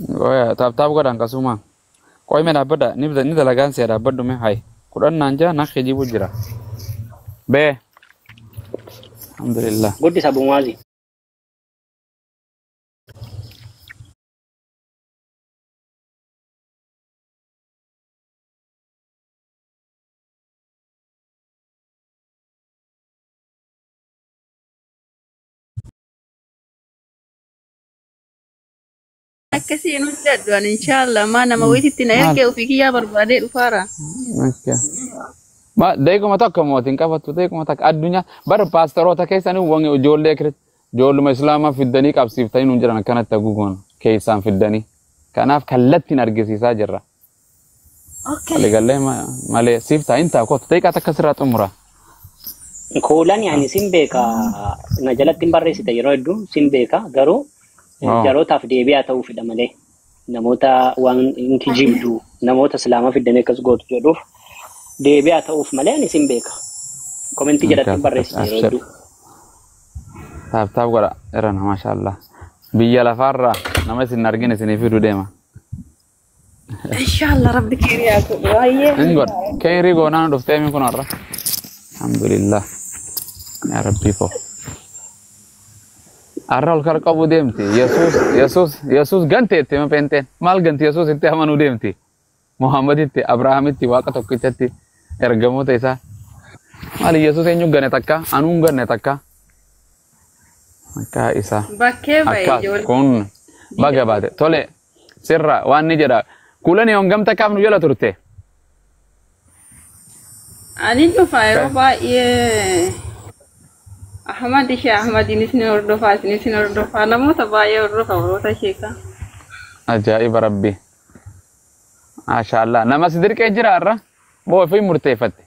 Goya taab godhan kasuma. Qoy me dhaabadha ni dalagaan see dhaabadhu me hay. Kudhan nanja nak hijibu jira. Be. Alhamdulillah. Guddi sabumwazi. Akkasiin hojjedhan inshallah mana mawititti na erge ofii kiyyaa barbaadee dhufaara. Okay. Ma deeguma takka mootiin qabattu deeguma takka addunyaa bara paasteroota keessanii wangi ijoollee kirit ijoolluma islaamaa fiddanii qabsiiftanii nuun jiran akkanatti haguugoon keessaan fiddanii kanaaf kallattiin argisiisaa jirra. Waliigallee malee siif taa'in ta'a kootu deeqaa takka sirraa xumura. Kuulan yaani sin beeka na jalatti hin barreessite yeroo hedduu sin beeka garuu jarootaaf deebi'aa ta'uu fida malee namoota waan inti jibdu namoota islaamaa fiddanii akkas gootu jedhuuf deebi'aa ta'uuf malee ani sin beeka. Komentii jalatti hin barreessite yeroo hedduu. Taaf godha irrana maashaallah. Biyya lafaarraa nama isin argine isinii fiduu deema. Inshallah rabbi kiriyaa godhu waayee. Ingod kayrii goonaan dhuftee min kun har'a. Alhamdulillah. Ya rabbi ko. Har'a ol kar qabu deemti. Yesuus ganteetti ma penteen. Maal ganti Yesuus itti amanuu deemti. Muhammaditti, Abrahaamitti, Waaqa tokkichatti ergamoota isaa. Maali Yesuus eenyu gane takka? Anuun ganne takka? Akka isa. Bakkee baay'ee ijoollee. Kun baga baate. Tole sirra waan ni jedha. Kulani on gamta kaaf nu jala turte. Ani dhufa yeroo baay'ee Ahmad ishee Ahmadiinis ni hordofaa isinis ni hordofaa namoota baay'ee hordofa warroota sheekaa. Ajaa'iba rabbi. Maashaallah nama si dirqee jira har'a moo ofii murteeffatte.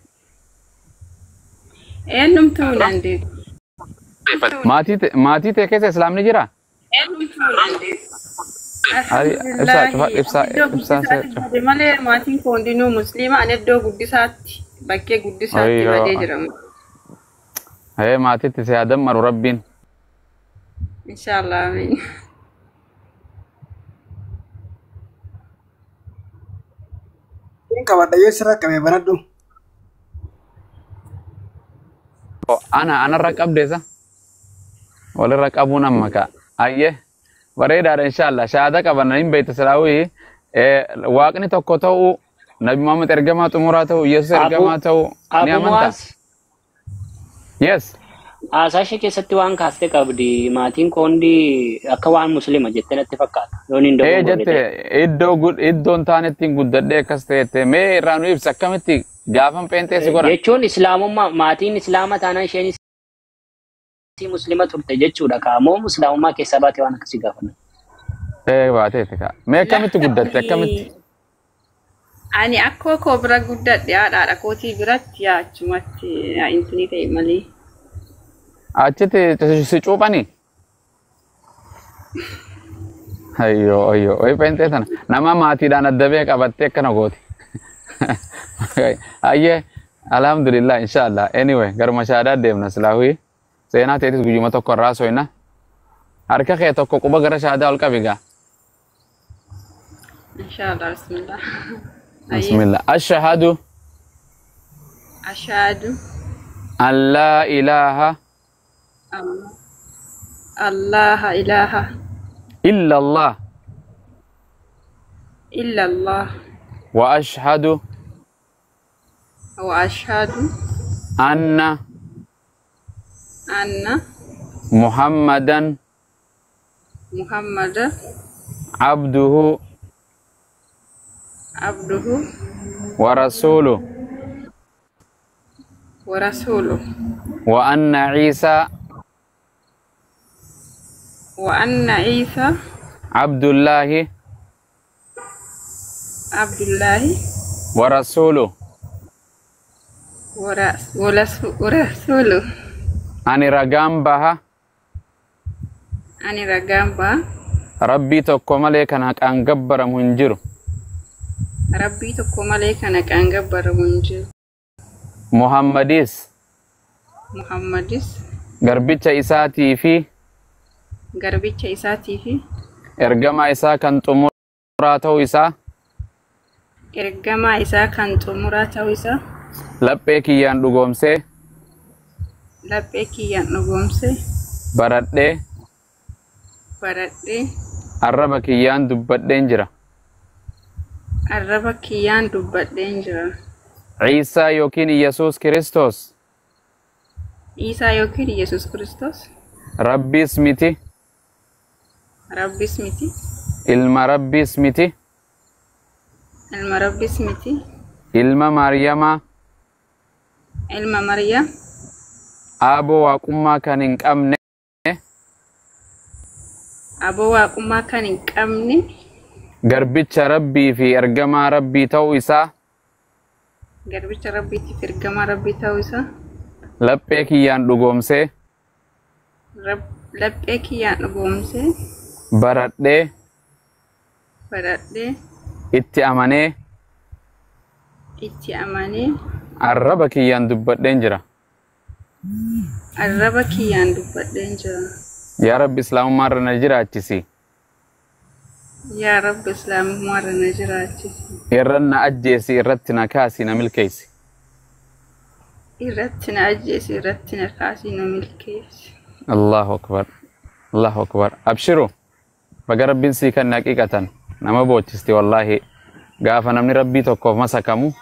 Eenyumtuu dandeessu. Maatii tee keessa islaamni jira? Eenyumtuu dandeessu. Ibsaa malee maatiin koo hundinuu musliima ani iddoo guddisaatti bakkee guddisaatti badee jiramu. Maatiitti si yaadammaru rabbiin. Inshallah amiin. Kabadha sirra qabee banadhu. Ana raqabdeessa. Walirra qabuun amma ka. Ayyee. Bareedaadha inshallah shahaada qabanna hin beekta silaawii waaqni tokko ta'uu nabi Muhammad ergamaa xumuraa ta'uu Yesuus ergamaa ta'uu ni amanta. Yes. Asaashee keessatti waan kaastee qabdi maatiin koondi akka waan muslima jettee natti fakkaata. Jette iddoon taanettiin guddadhee akkas ta'ette mee irraa nu ibsa akkamitti gaafan peenteessi godhan. Jechuun islaamummaa maatiin islaama taanaan isheen muslima turte jechuudha kaamoo islaamummaa keessaa baate waan akkasii gaafanna. Baateeti kaa. Mee akkamitti guddatte akkamitti? Ani akkoo koo bira guddadhe haadha kootii biratti achumatti intinii ta'e malee. Achitti si cuuphanii? Ayyoo wayi peentee sana nama maatiidhaan adda bee qabattee akkana gooti. Ayyee alhamdulillah inshallah anyway garuma shaadaa deemna silaahuu. Seenaa teetis guyyuma tokko irraa soina. Harka kee tokko quba gara shaadaa ol qabigaa. Inshallah bismillah. Bismillah. Ashhadu an la ilaha illa Allah wa ashhadu anna Muhammadan abduhu wa rasuluh wa anna Isa Abdullahi wa rasuluh ani ragaan baha rabbii tokko malee kan haqaan gabbaramu hin jiru Muhammadis garbicha isaatii fi ergama isaa kan xumuraa ta'uu isaa ergamaa isaa kan xumuraa ta'uu isaa laphee kiyyaan dhugoomsee baradhee arraba kiyyaan dubbadheen jira. Ciisaa yookiin Iyesuus Kiristoos Rabbiis miti ilma Rabbiis miti ilma Maariyamaa aaboo waaqummaa kan hin qabne garbicha Rabbii fi ergamaa Rabbii ta'uu isaa laphee kiyyaan dhugoomsee baradhee itti amanee arraba kiyyaan dubbadheen jira. Yaa Rabbi Islaamummaa irra na jiraachisi. Irran na ajjeesi irratti na kaasi na milkeessi. Allahu akbar. Allahu akbar. Abshiru. Baga Rabbiin sii kan haqiqatan nama boochisti wallahi. Gaafa namni Rabbii tokkoof masakamu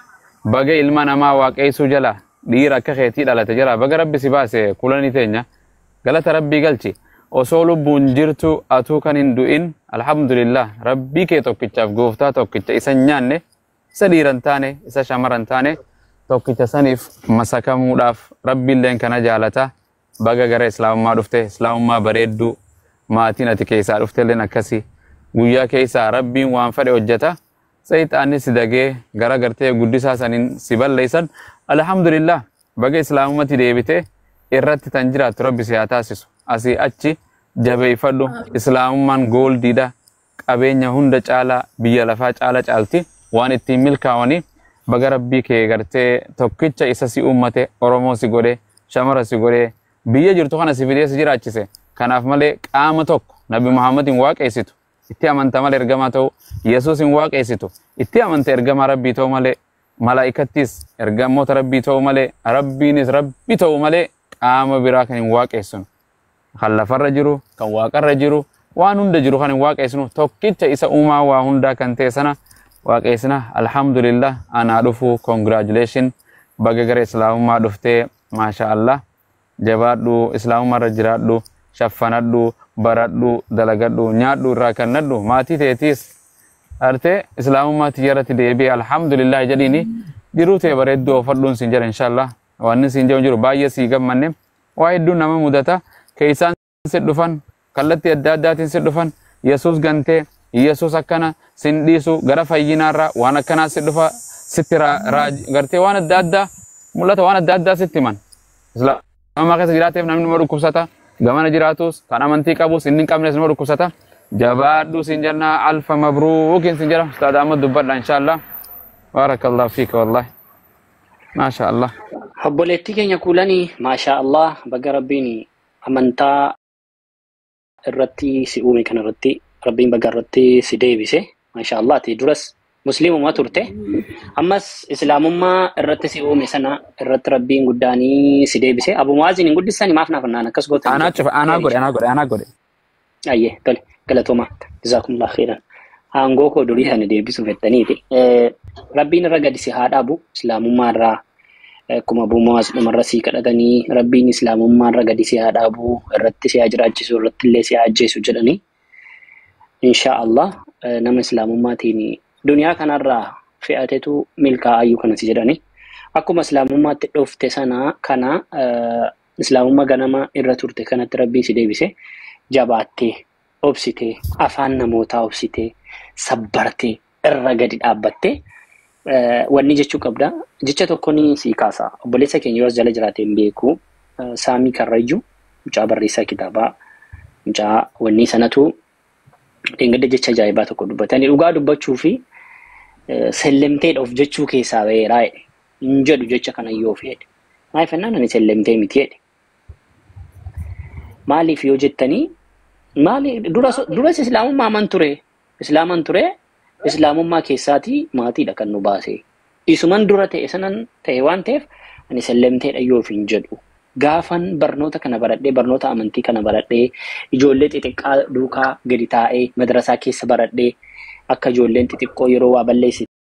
baga ilma namaa waaqeessuu jala dhiira akka keetii dhalate jala baga Rabbi si baase kulanii teenya galata Rabbii galchi. Osoo lubbuun jirtu atuu kan hin du'in alhamdulillah Rabbii kee tokkichaaf gooftaa tokkicha isa nyaanne isa dhiiran taane isa shamaran taane tokkicha saniif masakamuudhaaf Rabbiilleen kana jaalata. Baga gara Islaamummaa dhufte Islaamummaa bareedduu maatiin ati keessaa dhuftelleen akkasii guyyaa keessaa Rabbiin waan fedhe hojjeta. Sayxaanni si dagee gara gartee guddisaa saniin si balleessan alhamdulillah baga Islaamummatti deebite irratti tan jiraattu Rabbi si haa taasisu. Asii achi jabeeffadhu Islaamummaan gooldiidha qabeenya hunda caalaa biyya lafaa caala caalti waan ittiin milkaa'anii baga Rabbii kee gartee tokkicha isa si ummate Oromoo si godhe shamara si godhe biyya jirtu kana si fidee si jiraachise. Kanaaf malee qaama tokko Nabi Muhammadin waaqeessitu itti amanta malee ergamaa ta'u Yesuusin waaqeessitu itti amanta ergamaa Rabbii ta'u malee malaa'ikattis ergamoota Rabbii ta'u malee Rabbiinis Rabbii ta'u malee qaama biraa kan hin waaqeessinu. Kan lafarra jiru kan waaqarra jiru waan hunda jiru kan hin waaqeessinu tokkicha isa uumaa waa hundaa kan ta'e sana waaqeessina. Alhamdulillah anaa dhufu congratulation baga gara Islaamummaa dhuftee maasha Allah jabaadhu Islaamummaarra jiraadhu shaffanadhu baradhu dalagadhu nyaadhu irraa kannadhu maatii teetiis arte Islaamummaatti jaratti deebi'e alhamdulillah jedhiini jiruu ta'e bareedduu ofadhuun siin jira inshallah waan siin jiru baay'ee sii gammanne waa hedduu nama mudata keessaan si dhufan kallattii adda addaatiin si dhufan Yesuus gantee Yesuus akkana sin dhiisu gara fayyinaarraa waan akkanaa si dhufa sitti gartee waan adda addaa mul'ata waan adda addaa sitti himan. Islaamummaa keessa jiraateef namni nama dhukkubsata gamana jiraatus kan amantii qabus inni hin qabnes nama dhukkubsata jabaadhu siin jenna alfa mabruukin siin jira Ustaad Ahmad dubbadha inshallah barakallahu fiika wallahi maasha Allah. Obboleettii keenya kuulanii maasha Allah baga Rabbiin amantaa irratti si uume kana irratti Rabbiin baga irratti si deebise maasha Allah ati duras muslimummaa turte ammas Islaamummaa irratti si uume sana irratti Rabbiin guddaanii si deebise. Abu Mu'aazin guddisanii maaf naafannaan akkas gootan ana godhe ayyee tole galatooma jazakumullahu khairan aangoo koo durii sana deebisu fettaniiti. Rabbiin irra gadi si haa dhaabu Islaamummaa irraa akkuma Abu Mu'aaz dhumarra sii kadhatanii Rabbiin Islaamummaa irra gadi si haa dhaabu irratti si haa jiraachisu irratti illee si haa ajjeesu jedhanii insha Allah nama Islaamummaatiin duniyaa kanarraa fe'ateetu milkaa'ayyuu kana si jedhanii akkuma Islaamummaatti dhufte sana kana Islaamummaa ganama irra turte kanatti Rabbiin si deebise jabaattee obsitee afaan namootaa obsitee sabbartee irra gadi dhaabbattee wanni jechuu qabda. Jecha tokkoon si kaasa obboleessa keenya yoo jala jiraate hin beeku Saamii Karrayyuu mucaa barreessaa kitaabaa mucaa wanni sanatu dengedda jecha ajaa'ibaa tokko dubbatanii dhugaa dubbachuu fi sellemtee of jechuu keessaa ba'eeraa hin jedhu jecha kana yoo fedhe maal fennaan ani sellemtee miti jedhe maaliif yoo jettanii Maali duras islaamummaa man ture. Islaaman ture. Islaamummaa keessaatii maatiidha kan nu baase. Isuman dura ta'e sanan ta'e waan ta'eef ani sallamteedha yoo hin jedhu. Gaafan barnoota kana baradhee barnoota amantii kana baradhee ijoollee xixiqqaa duukaa gadi taa'ee madrasaa keessa baradhee akka ijoolleen xixiqqoo yeroo waa balleessi